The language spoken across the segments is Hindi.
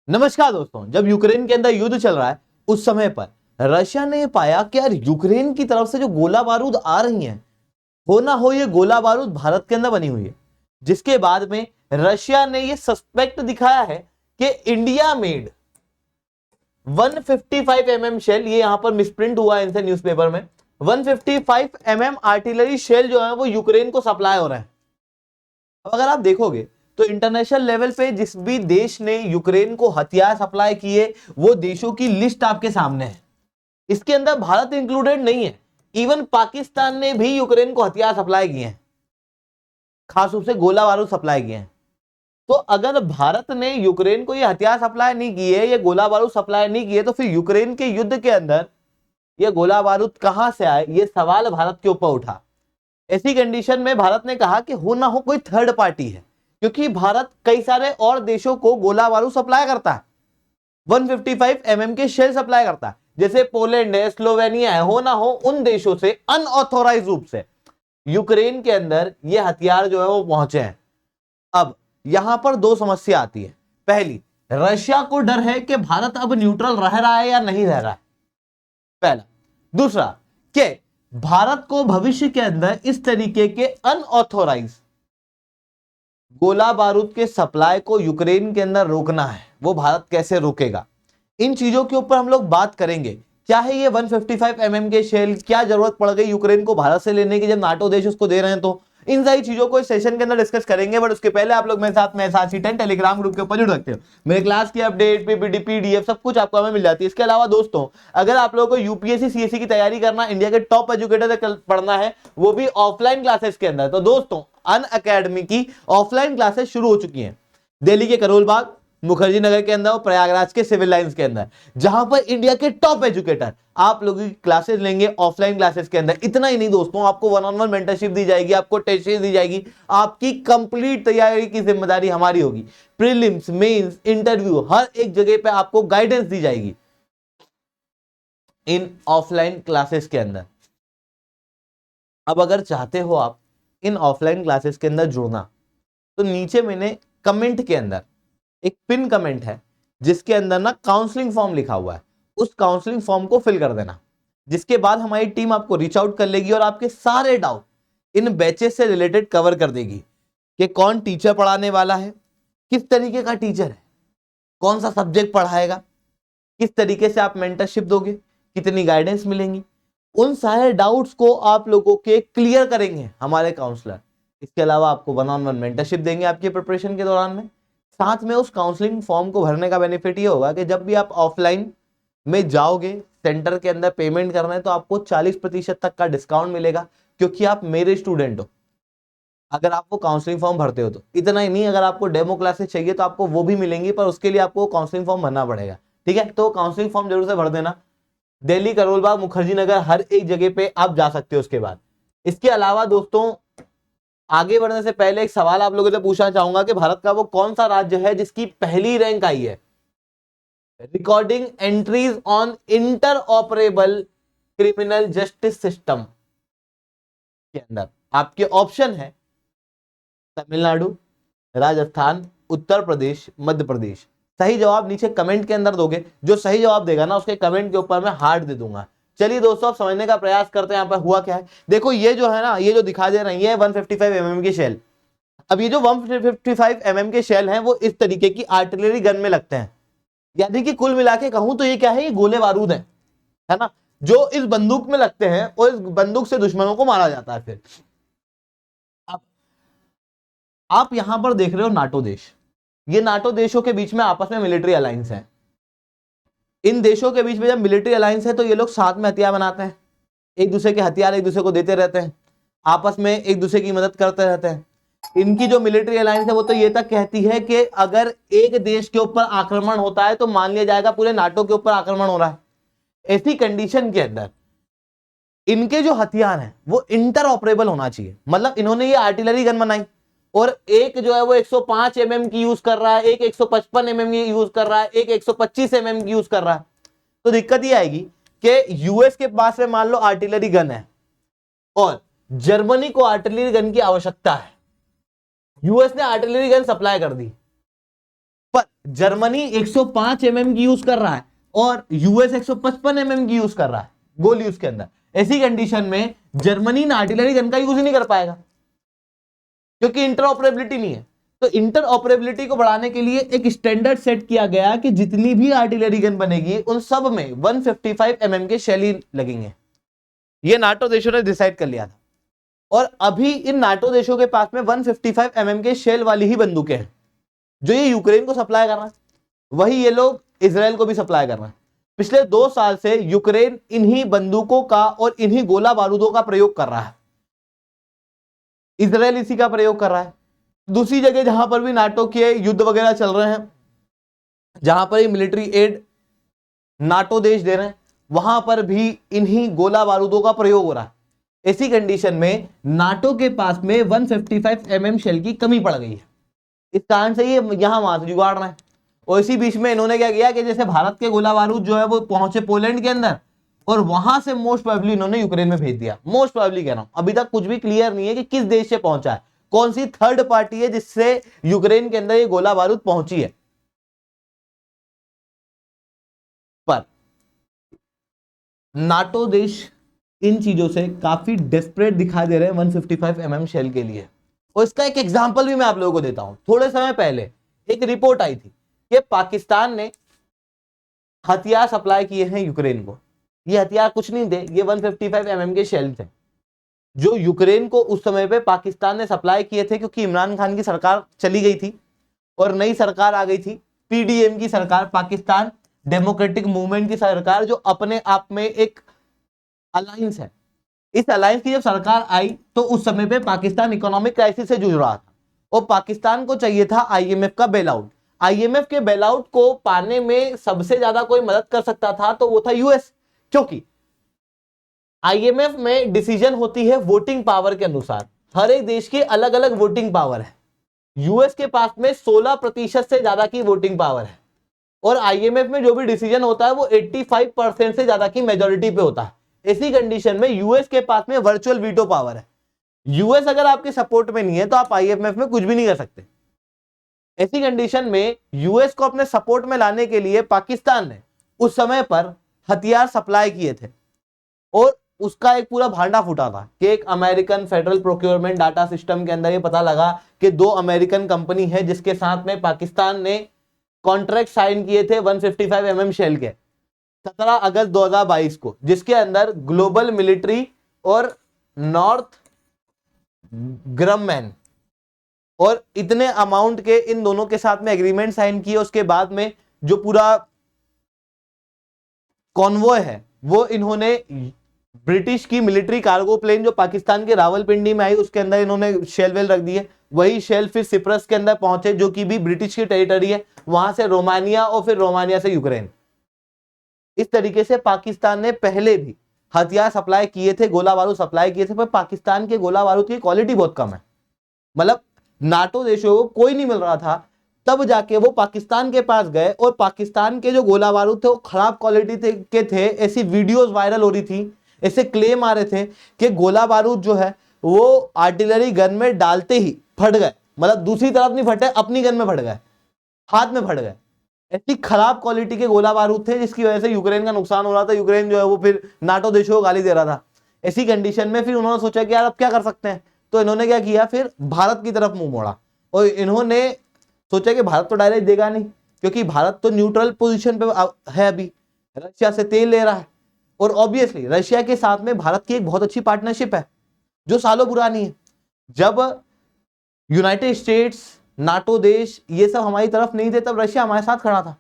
नमस्कार दोस्तों, जब यूक्रेन के अंदर युद्ध चल रहा है उस समय पर रशिया ने ये पाया कि यार यूक्रेन की तरफ से जो गोला बारूद आ रही हैं, हो ना हो ये गोला बारूद भारत के अंदर बनी हुई है। जिसके बाद में रशिया ने ये सस्पेक्ट दिखाया है कि इंडिया मेड 155 शेल, ये यहां पर मिसप्रिंट हुआ है इनसे न्यूज़पेपर में, 155 आर्टिलरी शेल जो है वो यूक्रेन को सप्लाई हो रहे हैं। अब अगर आप देखोगे तो इंटरनेशनल लेवल पे जिस भी देश ने यूक्रेन को हथियार सप्लाई किए वो देशों की लिस्ट आपके सामने है। इसके अंदर भारत इंक्लूडेड नहीं है। इवन पाकिस्तान ने भी यूक्रेन को हथियार सप्लाई किए हैं, खास रूप से गोला बारूद सप्लाई किए हैं। तो अगर भारत ने यूक्रेन को ये हथियार सप्लाई नहीं किए, ये गोला बारूद सप्लाई नहीं किए, तो फिर यूक्रेन के युद्ध के अंदर ये गोला बारूद कहां से आए, ये सवाल भारत के ऊपर उठा। ऐसी कंडीशन में भारत ने कहा कि हो ना हो कोई थर्ड पार्टी है, क्योंकि भारत कई सारे और देशों को गोला बारूद सप्लाई करता है, 155 के शेल सप्लाई करता है, जैसे पोलैंड है, स्लोवेनिया है। हो ना हो उन देशों से अनऑथोराइज रूप से यूक्रेन के अंदर ये हथियार जो है वो पहुंचे हैं। अब यहां पर दो समस्या आती है। पहली, रशिया को डर है कि भारत अब न्यूट्रल रह रहा है या नहीं रह रहा है, पहला। दूसरा, कि भारत को भविष्य के अंदर इस तरीके के अनऑथोराइज गोला बारूद के सप्लाई को यूक्रेन के अंदर रोकना है, वो भारत कैसे रोकेगा। इन चीजों के ऊपर हम लोग बात करेंगे। क्या है ये 155 के शेल, क्या जरूरत पड़ गई यूक्रेन को भारत से लेने की जब नाटो देश उसको दे रहे हैं, तो इन सारी चीजों को इस सेशन के अंदर डिस्कस करेंगे। बट उसके पहले आप लोग मेरे साथ में SRC10 टेलीग्राम ग्रुप के ऊपर जुड़ सकते हो। मेरे क्लास की अपडेट, पीपीटी, PDF सब कुछ आपको हमें मिल जाती है। इसके अलावा दोस्तों, अगर आप लोगों को यूपीएससी CSE की तैयारी करना, इंडिया के टॉप एजुकेटर से पढ़ना है, वो भी ऑफलाइन क्लासेस के अंदर, तो दोस्तों अनअकैडमी की ऑफलाइन क्लासेस शुरू हो चुकी हैं दिल्ली के करोल बाग, मुखर्जी नगर के अंदर और प्रयागराज के सिविल लाइंस के अंदर, जहां पर इंडिया के टॉप एजुकेटर आप लोगों की क्लासेस लेंगे ऑफलाइन क्लासेस के अंदर। इतना ही नहीं दोस्तों, आपको 1-on-1 मेंटरशिप दी जाएगी, आपको टेस्ट दी जाएगी, आपकी कंप्लीट तैयारी की जिम्मेदारी हमारी होगी। प्रीलिम्स, मेंस, इंटरव्यू, हर एक जगह पे आपको गाइडेंस दी जाएगी इन ऑफलाइन क्लासेस के अंदर। अब अगर चाहते हो आप इन ऑफलाइन क्लासेस के अंदर जुड़ना, तो नीचे मैंने कमेंट के अंदर एक पिन कमेंट है जिसके अंदर ना काउंसलिंग फॉर्म लिखा हुआ है, उस काउंसलिंग फॉर्म को फिल कर देना। जिसके बाद हमारी टीम आपको रीच आउट कर लेगी और आपके सारे डाउट इन बैचेस से रिलेटेड कवर कर देगी कि कौन टीचर पढ़ाने वाला है, किस तरीके का टीचर है, कौन सा सब्जेक्ट पढ़ाएगा, किस तरीके से आप मेंटरशिप दोगे, कितनी गाइडेंस मिलेंगी। उन सारे डाउट्स को आप लोगों के क्लियर करेंगे हमारे काउंसलर। इसके अलावा आपको 1-on-1 मेंटरशिप देंगे आपकी प्रिपरेशन के दौरान में। साथ में उस काउंसलिंग फॉर्म को भरने का बेनिफिट ये होगा कि जब भी आप ऑफलाइन में जाओगे, सेंटर के अंदर पेमेंट करना है, तो आपको 40% तक का डिस्काउंट मिलेगा, क्योंकि आप मेरे स्टूडेंट हो। अगर आप वो काउंसलिंग फॉर्म भरते हो तो इतना ही नहीं, अगर आपको डेमो क्लासेस चाहिए तो आपको वो भी मिलेंगी, पर उसके लिए आपको काउंसलिंग फॉर्म भरना पड़ेगा। ठीक है, तो काउंसलिंग फॉर्म जरूर से भर देना। दिल्ली, करोल बाग, मुखर्जी नगर, हर एक जगह पे आप जा सकते हो उसके बाद। इसके अलावा दोस्तों, आगे बढ़ने से पहले एक सवाल आप लोगों से पूछना चाहूंगा कि भारत का वो कौन सा राज्य है जिसकी पहली रैंक आई है recording entries on inter operable criminal justice system के अंदर। आपके ऑप्शन है तमिलनाडु, राजस्थान, उत्तर प्रदेश, मध्य प्रदेश। सही जवाब नीचे कमेंट के अंदर दोगे, जो सही जवाब देगा ना उसके कमेंट के ऊपर मैं हार्ट दे दूंगा। चलिए दोस्तों, अब समझने का प्रयास करते हैं यहाँ पर हुआ क्या है। देखो ये जो है ना, ये जो दिखा दे रही है 155 की शेल। अब ये जो 155 के शेल हैं वो इस तरीके की आर्टिलरी गन में लगते हैं, यानी कि कुल मिला के कहूं तो ये क्या है, ये गोले बारूद है ना, जो इस बंदूक में लगते हैं और इस बंदूक से दुश्मनों को मारा जाता है। फिर अब आप यहां पर देख रहे हो नाटो देश, ये नाटो देशों के बीच में आपस में मिलिट्री अलायंस है। इन देशों के बीच में जब मिलिट्री अलायंस है तो ये लोग साथ में हथियार बनाते हैं, एक दूसरे के हथियार एक दूसरे को देते रहते हैं, आपस में एक दूसरे की मदद करते रहते हैं। इनकी जो मिलिट्री अलायंस है वो तो ये तक कहती है कि अगर एक देश के ऊपर आक्रमण होता है तो मान लिया जाएगा पूरे नाटो के ऊपर आक्रमण हो रहा है। ऐसी कंडीशन के अंदर इनके जो हथियार हैं वो इंटर ऑपरेबल होना चाहिए। मतलब इन्होंने ये आर्टिलरी गन बनाई और एक जो है वो 105 mm की यूज कर रहा है, एक 155 mm की यूज कर रहा है, एक 125 mm की यूज कर रहा है। तो दिक्कत ये आएगी कि यूएस के पास में मान लो आर्टिलरी गन है और जर्मनी को आर्टिलरी गन की आवश्यकता है। यूएस ने आर्टिलरी गन सप्लाई कर दी, पर जर्मनी 105 mm की यूज कर रहा है और यूएस 155 mm की यूज कर रहा है गोल यूज के अंदर। ऐसी कंडीशन में जर्मनी ना आर्टिलरी गन का यूज ही नहीं कर पाएगा क्योंकि इंटरऑपरेबिलिटी नहीं है। तो इंटरऑपरेबिलिटी को बढ़ाने के लिए एक स्टैंडर्ड सेट किया गया कि जितनी भी आर्टिलरी गन बनेगी उन सब में 155 mm के शेल ही लगेंगे। ये नाटो देशों ने डिसाइड कर लिया था और अभी इन नाटो देशों के पास में 155 mm के शेल वाली ही बंदूकें हैं जो ये यूक्रेन को सप्लाई कर रहा है, वही ये लोग इजराइल को भी सप्लाई कर रहे हैं। पिछले 2 साल से यूक्रेन इन्हीं बंदूकों का और इन्हीं गोला बारूदों का प्रयोग कर रहा है, इजराइल इसी का प्रयोग कर रहा है। दूसरी जगह जहां पर भी नाटो के युद्ध वगैरह चल रहे हैं, जहां पर मिलिट्री एड नाटो देश दे रहे हैं, वहां पर भी इन्हीं गोला बारूदों का प्रयोग हो रहा है। ऐसी कंडीशन में नाटो के पास में 155 mm शेल की कमी पड़ गई है। इस कारण से ये यहां वहां से जुगाड़ रहे हैं। और इसी बीच में इन्होंने क्या किया कि जैसे भारत के गोला बारूद जो है वो पहुंचे पोलैंड के अंदर और वहां से मोस्ट प्रोबेबली इन्होंने यूक्रेन में भेज दिया। मोस्ट प्रोबेबली कह रहा हूं, अभी तक कुछ भी क्लियर नहीं है कि किस देश से पहुंचा है, कौन सी थर्ड पार्टी है जिससे यूक्रेन के अंदर ये गोला बारूद पहुंची है। पर नाटो देश इन चीजों से काफी डेस्परेट दिखाई दे रहे हैं 155 mm शेल के लिए। और इसका एक एग्जांपल भी मैं आप लोगों को देता हूं। थोड़े समय पहले एक रिपोर्ट आई थी कि पाकिस्तान ने हथियार सप्लाई किए हैं यूक्रेन को। ये हथियार कुछ नहीं थे, ये 155 mm के शेल थे जो यूक्रेन को उस समय पे पाकिस्तान ने सप्लाई किए थे क्योंकि इमरान खान की सरकार चली गई थी और नई सरकार आ गई थी, पीडीएम की सरकार, पाकिस्तान डेमोक्रेटिक मूवमेंट की सरकार, जो अपने आप में एक अलायंस है। इस अलायंस की जब सरकार आई तो उस समय पे पाकिस्तान इकोनॉमिक क्राइसिस से जूझ रहा था और पाकिस्तान को चाहिए था आईएमएफ का बेलआउट। आईएमएफ के बेलआउट को पाने में सबसे ज्यादा कोई मदद कर सकता था तो वो था यूएस, क्योंकि आईएमएफ में डिसीजन होती है वोटिंग पावर के अनुसार। हर एक देश की अलग अलग वोटिंग पावर है। यूएस के पास में 16% से ज्यादा की वोटिंग पावर है और आईएमएफ में जो भी डिसीजन होता है वो 85% से ज्यादा की मेजोरिटी पे होता है। ऐसी कंडीशन में यूएस के पास में वर्चुअल वीटो पावर है। यूएस अगर आपके सपोर्ट में नहीं है तो आप आईएमएफ में कुछ भी नहीं कर सकते। ऐसी कंडीशन में यूएस को अपने सपोर्ट में लाने के लिए पाकिस्तान ने उस समय पर हथियार सप्लाई किए थे और उसका एक पूरा भांडा फूटा था कि एक American federal procurement data system के अंदर ये पता लगा कि 2 अमेरिकन कंपनी है जिसके साथ में पाकिस्तान ने कॉन्ट्रैक्ट साइन किए थे 155 mm शेल के 17 अगस्त 2022 को, जिसके अंदर ग्लोबल मिलिट्री और नॉर्थ ग्रममैन और इतने अमाउंट के इन दोनों के साथ में एग्रीमेंट साइन किए। उसके बाद में जो पूरा कॉन्वॉय है वो इन्होंने ब्रिटिश की मिलिट्री कार्गो प्लेन जो पाकिस्तान के रावलपिंडी में आई उसके अंदर इन्होंने शेल वेल रख दिए। वही शेल फिर सिप्रस के अंदर पहुंचे जो कि भी ब्रिटिश की टेरिटरी है, वहां से रोमानिया और फिर रोमानिया से यूक्रेन। इस तरीके से पाकिस्तान ने पहले भी हथियार सप्लाई किए थे, गोला बारूद सप्लाई किए थे, पर पाकिस्तान के गोला बारूद की क्वालिटी बहुत कम है। मतलब नाटो देशों को कोई नहीं मिल रहा था, तब जाके वो पाकिस्तान के पास गए और पाकिस्तान के जो गोला बारूद थे वो खराब क्वालिटी के थे। ऐसी वीडियोस वायरल हो रही थी, ऐसे क्लेम आ रहे थे कि गोला बारूद जो है वो आर्टिलरी गन में डालते ही फट गए, मतलब दूसरी तरफ नहीं फटे, अपनी गन में फट गए, हाथ में फट गए। ऐसी खराब क्वालिटी के गोला बारूद थे जिसकी वजह से यूक्रेन का नुकसान हो रहा था। यूक्रेन जो है वो फिर नाटो देशों को गाली दे रहा था। ऐसी कंडीशन में फिर उन्होंने सोचा कि यार अब क्या कर सकते हैं, तो इन्होंने क्या किया, फिर भारत की तरफ मुंह मोड़ा और इन्होंने सोचा कि भारत तो डायरेक्ट देगा नहीं क्योंकि भारत तो न्यूट्रल पोजीशन पे है, अभी रशिया से तेल ले रहा है और ऑब्वियसली रशिया के साथ में भारत की एक बहुत अच्छी पार्टनरशिप है जो सालों पुरानी है। जब यूनाइटेड स्टेट्स, नाटो देश ये सब हमारी तरफ नहीं थे तब रशिया हमारे साथ खड़ा था।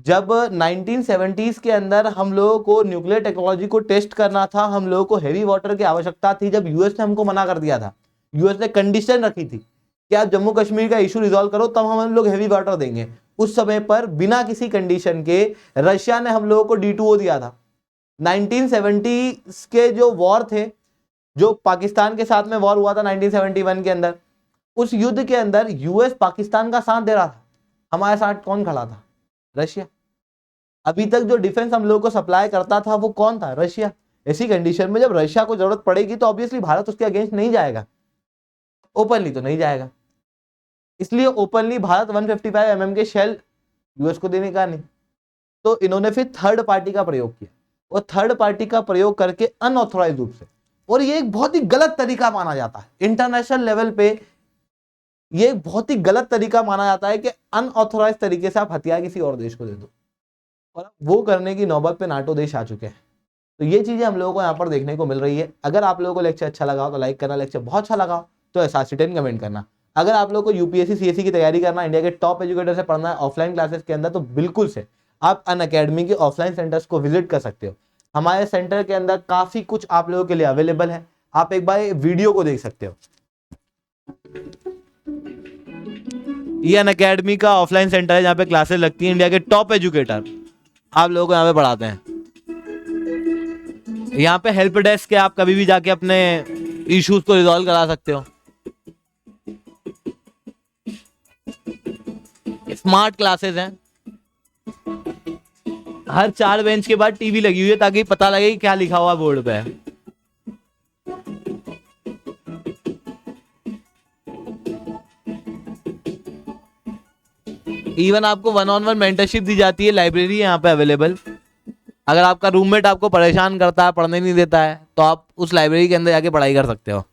जब 1970s के अंदर हम लोगों को न्यूक्लियर टेक्नोलॉजी को टेस्ट करना था, हम लोगों को हेवी वाटर की आवश्यकता थी, जब यूएस ने हमको मना कर दिया था, यूएस ने कंडीशन रखी थी कि आप जम्मू कश्मीर का इशू रिजॉल्व करो तब हम लोग हेवी वाटर देंगे। उस समय पर बिना किसी कंडीशन के रशिया ने हम लोगों को D2O दिया था। 1970s के जो वॉर थे, जो पाकिस्तान के साथ में वॉर हुआ था 1971 के अंदर, उस युद्ध के अंदर यूएस पाकिस्तान का साथ दे रहा था। हमारे साथ कौन खड़ा था? रशिया। अभी तक जो डिफेंस हम लोगों को सप्लाई करता था वो कौन था? रशिया। ऐसी कंडीशन में जब रशिया को जरूरत पड़ेगी तो ऑब्वियसली भारत उसके अगेंस्ट नहीं जाएगा, ओपनली तो नहीं जाएगा। इसलिए ओपनली भारत 155 mm के शेल यूएस को देने का नहीं, तो इन्होंने फिर थर्ड पार्टी का प्रयोग किया, और थर्ड पार्टी का प्रयोग करके अनऑथोराइज रूप से, और ये एक बहुत ही गलत तरीका माना जाता है इंटरनेशनल लेवल पे, ये एक बहुत ही गलत तरीका माना जाता है कि अनऑथोराइज तरीके से आप हथियार किसी और देश को दे दो, और वो करने की नौबत पे नाटो देश आ चुके हैं। तो ये चीजें हम लोगों को यहाँ पर देखने को मिल रही है। अगर आप लोगों को लेक्चर अच्छा लगा हो तो लाइक करना, लेक्चर बहुत अच्छा लगा हो तो SRC10 कमेंट करना। अगर आप लोगों को यूपीएससी सीएससी की तैयारी करना, इंडिया के टॉप एजुकेटर से पढ़ना है ऑफलाइन क्लासेस के अंदर, तो बिल्कुल से आप अनअकैडमी के ऑफलाइन सेंटर्स को विजिट कर सकते हो। हमारे सेंटर के अंदर काफी कुछ आप लोगों के लिए अवेलेबल है, आप एक बार वीडियो को देख सकते हो। ये अनअकैडमी का ऑफलाइन सेंटर है जहाँ पे क्लासेस लगती हैं, इंडिया के टॉप एजुकेटर आप लोगों को यहाँ पे पढ़ाते हैं। यहाँ पे हेल्प डेस्क है, आप कभी भी जाके अपने इश्यूज को रिजॉल्व करा सकते हो। स्मार्ट क्लासेस हैं, हर 4 बेंच के बाद टीवी लगी हुई है ताकि पता लगे कि क्या लिखा हुआ बोर्ड पे है। इवन आपको 1-on-1 मेंटरशिप दी जाती है, लाइब्रेरी है यहाँ पे अवेलेबल। अगर आपका रूममेट आपको परेशान करता है, पढ़ने नहीं देता है, तो आप उस लाइब्रेरी के अंदर जाके पढ़ाई कर सकते हो।